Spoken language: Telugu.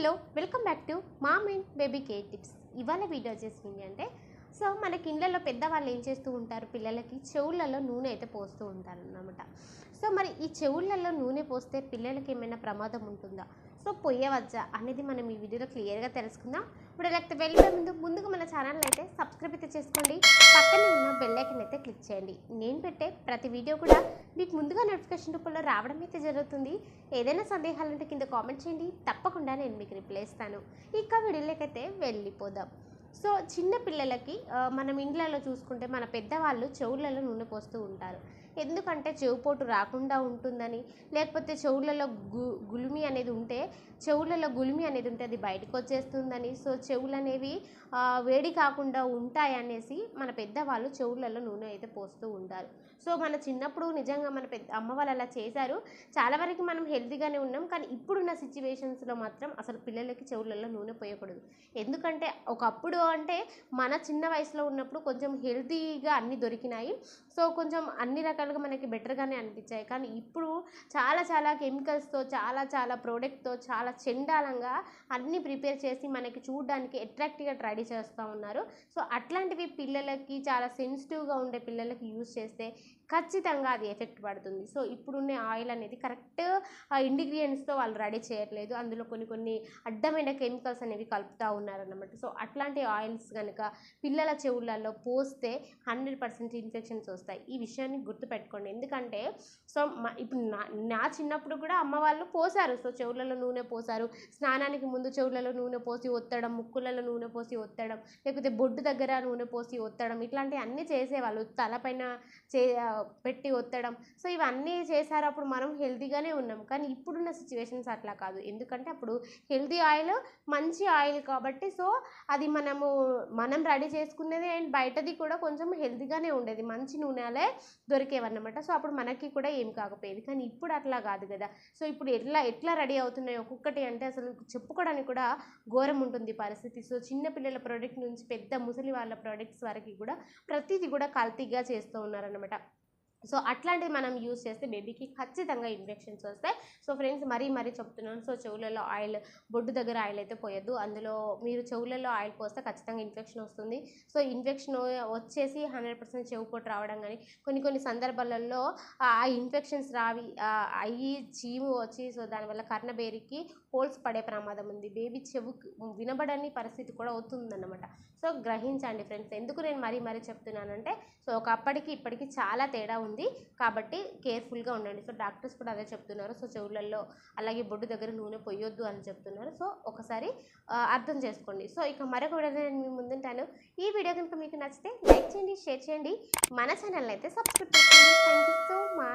Hello welcome back to mom and baby care tips. ఇవాళ వీడియో చేసింది అంటే మనకి ఇళ్ళల్లో పెద్దవాళ్ళు ఏం చేస్తూ ఉంటారు, పిల్లలకి చెవులలో నూనె అయితే పోస్తూ ఉంటారు అన్నమాట. మరి ఈ చెవులలో నూనె పోస్తే పిల్లలకి ఏమైనా ప్రమాదం ఉంటుందా, పోయవచ్చా అనేది మనం ఈ వీడియోలో క్లియర్గా తెలుసుకుందాం. ఇప్పుడు లేకపోతే వెళ్ళే ముందుగా మన ఛానల్ అయితే సబ్స్క్రైబ్ అయితే చేసుకోండి, పక్కనే ఉన్న బెల్ ఐకాన్ అయితే క్లిక్ చేయండి. నేను పెట్టే ప్రతి వీడియో కూడా మీకు ముందుగా నోటిఫికేషన్ రూపంలో రావడం అయితే జరుగుతుంది. ఏదైనా సందేహాలు ఉంటే కింద కామెంట్ చేయండి, తప్పకుండా నేను మీకు రిప్లై ఇస్తాను. ఇక వీడియోలోకైతే వెళ్ళిపోదాం. చిన్న పిల్లలకి మనం ఇండ్లలో చూసుకుంటే మన పెద్దవాళ్ళు చెవులలో నూనె పోస్తూ ఉంటారు. ఎందుకంటే చెవిపోటు రాకుండా ఉంటుందని, లేకపోతే చెవులలో గులిమి అనేది ఉంటే అది బయటకు వచ్చేస్తుందని, చెవులు అనేవి వేడి కాకుండా ఉంటాయనేసి మన పెద్దవాళ్ళు చెవులలో నూనె అయితే పోస్తూ ఉంటారు. మన చిన్నప్పుడు నిజంగా మన అమ్మ వాళ్ళు అలా చేశారు. చాలా వరకు మనం హెల్తీగానే ఉన్నాం. కానీ ఇప్పుడున్న సిచ్యువేషన్స్లో మాత్రం అసలు పిల్లలకి చెవులలో నూనె పోయకూడదు. ఎందుకంటే ఒకప్పుడు అంటే మన చిన్న వయసులో ఉన్నప్పుడు కొంచెం హెల్తీగా అన్నీ దొరికినాయి. కొంచెం అన్ని రకాలుగా మనకి బెటర్గానే అనిపించాయి. కానీ ఇప్పుడు చాలా కెమికల్స్తో, చాలా ప్రోడక్ట్తో, చాలా చెండాలంగా అన్నీ ప్రిపేర్ చేసి మనకి చూడడానికి అట్రాక్టివ్గా రెడీ చేస్తూ ఉన్నారు. అట్లాంటివి పిల్లలకి, చాలా సెన్సిటివ్గా ఉండే పిల్లలకి యూజ్ చేస్తే ఖచ్చితంగా అది ఎఫెక్ట్ పడుతుంది. ఇప్పుడున్న ఆయిల్ అనేది కరెక్ట్ ఇంగ్రీడియంట్స్తో వాళ్ళు రెడీ చేయట్లేదు. అందులో కొన్ని అడ్డమైన కెమికల్స్ అనేవి కలుపుతూ ఉన్నారన్నమాట. అట్లాంటి ఆయిల్స్ కనుక పిల్లల చెవులలో పోస్తే 100% ఇన్ఫెక్షన్స్ వస్తాయి. ఈ విషయాన్ని గుర్తుపెట్టుకోండి. ఎందుకంటే ఇప్పుడు నా చిన్నప్పుడు కూడా అమ్మ వాళ్ళు పోసారు. చెవులలో నూనె పోసారు. స్నానానికి ముందు చెవులలో నూనె పోసి ఒత్తడం, ముక్కులలో నూనె పోసి ఒత్తడం, లేకపోతే బొడ్డు దగ్గర నూనె పోసి ఒత్తడం, ఇట్లాంటివి అన్నీ చేసేవాళ్ళు. తలపైన పెట్టి ఒత్తడం. ఇవన్నీ చేశారు. అప్పుడు మనం హెల్తీగానే ఉన్నాం. కానీ ఇప్పుడున్న సిచ్యువేషన్స్ అట్లా కాదు. ఎందుకంటే అప్పుడు హెల్తీ ఆయిల్, మంచి ఆయిల్ కాబట్టి అది మనం రెడీ చేసుకునేది. అండ్ బయటది కూడా కొంచెం హెల్తీగానే ఉండేది. మంచి నూనెలే దొరికేవన్నమాట. అప్పుడు మనకి కూడా ఏం కాకపోయేది. కానీ ఇప్పుడు అట్లా కాదు కదా. ఇప్పుడు ఎట్లా రెడీ అవుతున్నాయి ఒక్కొక్కటి అంటే అసలు చెప్పుకోవడానికి కూడా ఘోరం ఉంటుంది పరిస్థితి. చిన్నపిల్లల ప్రోడక్ట్ నుంచి పెద్ద ముసలి వాళ్ళ ప్రోడక్ట్స్ వరకు కూడా ప్రతిదీ కూడా కల్తీగా చేస్తూ ఉన్నారన్నమాట. అట్లాంటివి మనం యూజ్ చేస్తే బేబీకి ఖచ్చితంగా ఇన్ఫెక్షన్స్ వస్తాయి. ఫ్రెండ్స్ మరీ చెప్తున్నాను. చెవులలో ఆయిల్, బొడ్డు దగ్గర ఆయిల్ అయితే పోయొద్దు. అందులో మీరు చెవులలో ఆయిల్ పోస్తే ఖచ్చితంగా ఇన్ఫెక్షన్ వస్తుంది. ఇన్ఫెక్షన్ వచ్చేసి 100% చెవిపోటు రావడం కానీ, కొన్ని సందర్భాలలో ఆ ఇన్ఫెక్షన్స్ అయ్యి చీము వచ్చి దానివల్ల కర్ణబేరికి హోల్స్ పడే ప్రమాదం ఉంది. బేబీ చెవుకి వినబడని పరిస్థితి కూడా అవుతుందన్నమాట. గ్రహించండి ఫ్రెండ్స్. ఎందుకు నేను మరీ చెప్తున్నానంటే ఒకప్పటికి ఇప్పటికి చాలా తేడా ఉంది. కాబట్టి కేర్ఫుల్గా ఉండండి. డాక్టర్స్ కూడా అదే చెప్తున్నారు. చెవులలో అలాగే బొడ్డు దగ్గర నూనె పొయ్యొద్దు అని చెప్తున్నారు. ఒకసారి అర్థం చేసుకోండి. ఇక మరొక వీడియో నేను మీ ముందుంటాను. ఈ వీడియో కనుక మీకు నచ్చితే లైక్ చేయండి, షేర్ చేయండి, మన ఛానల్ అయితే సబ్స్క్రైబ్ చేసుకోండి. Thank you so much.